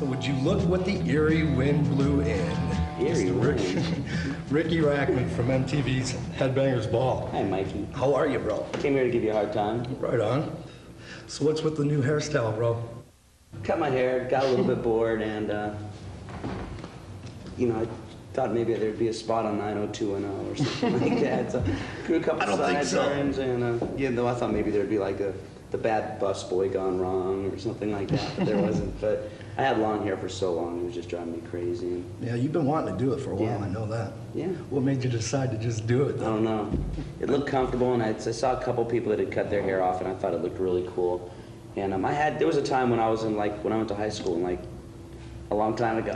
So would you look what the eerie wind blew in? Eerie wind? Riki Rachtman from MTV's Headbangers Ball. Hi, Mikey. How are you, bro? Came here to give you a hard time. Right on. So what's with the new hairstyle, bro? Cut my hair, got a little bit bored, and, you know, I thought maybe there'd be a spot on 90210 or something like that. So grew a couple sideburns, and, yeah, though I thought maybe there'd be like the bad bus boy gone wrong or something like that, but there wasn't. But I had long hair for so long, it was just driving me crazy. And yeah, you've been wanting to do it for a while, yeah. I know that. Yeah. What made you decide to just do it, though? I don't know. It looked comfortable, and I saw a couple people that had cut their hair off, and I thought it looked really cool. And there was a time when I was in, like, when I went to high school, and, like, a long time ago.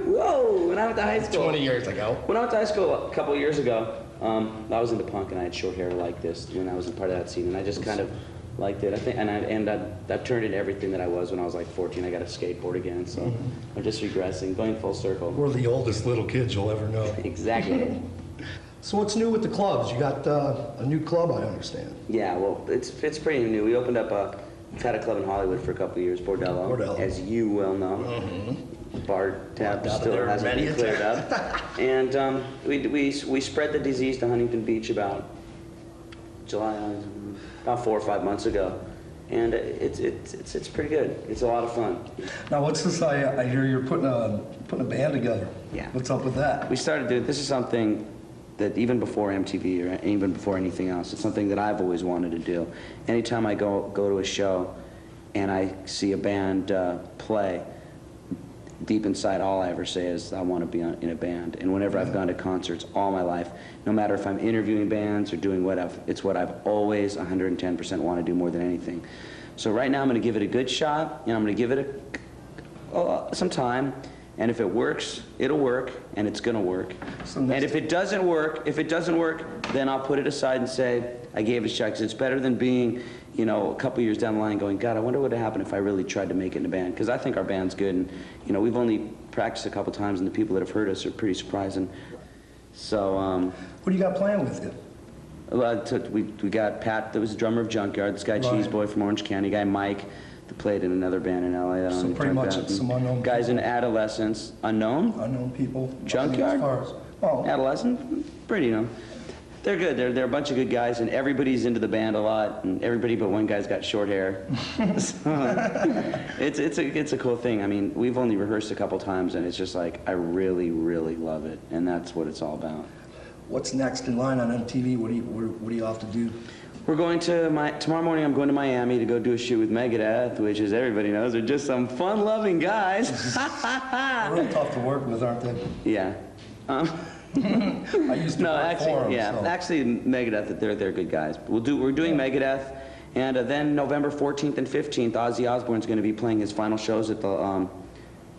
Whoa! When I went to high school. 20 years ago. When I went to high school a couple of years ago, I was into punk, and I had short hair like this when I was a part of that scene, and I just kind of liked it. I think, and I've turned into everything that I was when I was like 14. I got a skateboard again, so I'm just regressing, going full circle. We're the oldest little kids you'll ever know. Exactly. So what's new with the clubs? You got a new club, I understand. Yeah, well, it's pretty new. We opened up we've had a club in Hollywood for a couple of years, Bordello, as you well know. Bar tab still hasn't been cleared up. And we spread the disease to Huntington Beach about 4 or 5 months ago, and it's pretty good. It's a lot of fun. Now, what's this? I hear you're putting a band together. Yeah. What's up with that? We started doing this is something that even before MTV or even before anything else, it's something that I've always wanted to do. Anytime I go to a show and I see a band play, deep inside all I ever say is I want to be in a band. And whenever I've gone to concerts all my life, no matter if I'm interviewing bands or doing whatever, it's what I've always 110% want to do more than anything. So right now I'm going to give it a good shot, and I'm going to give it some time. And if it works, it'll work, and it's gonna work. And if it doesn't work, then I'll put it aside and say, I gave it a shot, because it's better than being, you know, a couple years down the line going, God, I wonder what would happen if I really tried to make it in a band, because I think our band's good, and, you know, we've only practiced a couple times, and the people that have heard us are pretty surprising. So, What do you got playing with you? Well, we got Pat, that was the drummer of Junkyard, this guy Cheese Boy from Orange County, guy Mike, that played in another band in LA. That So pretty much it's some unknown guys people. in Adolescence. Unknown? Unknown people. Junkyard? Oh. Adolescent? Pretty, you know. They're good. They're a bunch of good guys, and everybody's into the band a lot, and everybody but one guy's got short hair. So, it's a cool thing. I mean, we've only rehearsed a couple times, and it's just like, I really, really love it, and that's what it's all about. What's next in line on MTV? What do you have to do? We're going to tomorrow morning I'm going to Miami to go do a shoot with Megadeth, which, as everybody knows, are just some fun-loving guys. They're real tough to work with, aren't they? Yeah. I used to work for them, so. Actually, Megadeth, they're good guys. We're doing Megadeth, and then November 14th and 15th, Ozzy Osbourne's going to be playing his final shows at the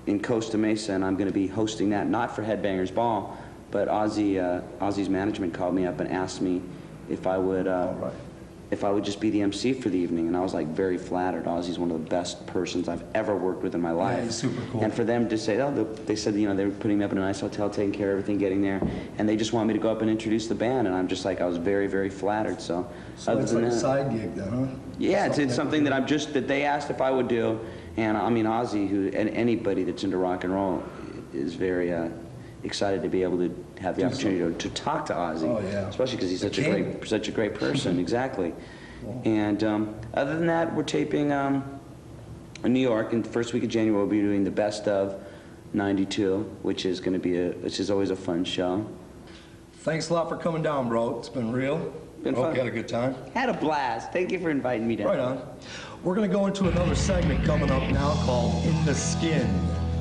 in Costa Mesa, and I'm going to be hosting that, not for Headbangers Ball, but Ozzy's management called me up and asked me if I would just be the MC for the evening, and I was like very flattered. Ozzy's one of the best persons I've ever worked with in my life. Yeah, he's super cool. And for them to say, oh, they said, you know, they were putting me up in a nice hotel, taking care of everything, getting there, and they just want me to go up and introduce the band, and I'm just like, I was very, very flattered. So other it's than like that, a side gig then, huh? yeah, it's something that they asked if I would do, and I mean, Ozzy, and anybody that's into rock and roll is very excited to be able to have the opportunity to talk to Ozzy. Oh, yeah. Especially because he's such a great person. Exactly. And other than that, we're taping in New York, and the first week of January we'll be doing the Best of '92, which is going to be which is always a fun show. Thanks a lot for coming down, bro. It's been real. Been fun. Hope you had a good time. Had a blast. Thank you for inviting me down. Right on. We're going to go into another segment coming up now called In the Skin.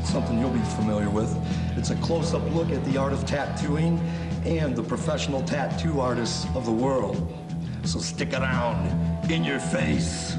Something you'll be familiar with. It's a close-up look at the art of tattooing and the professional tattoo artists of the world. So stick around. In your face.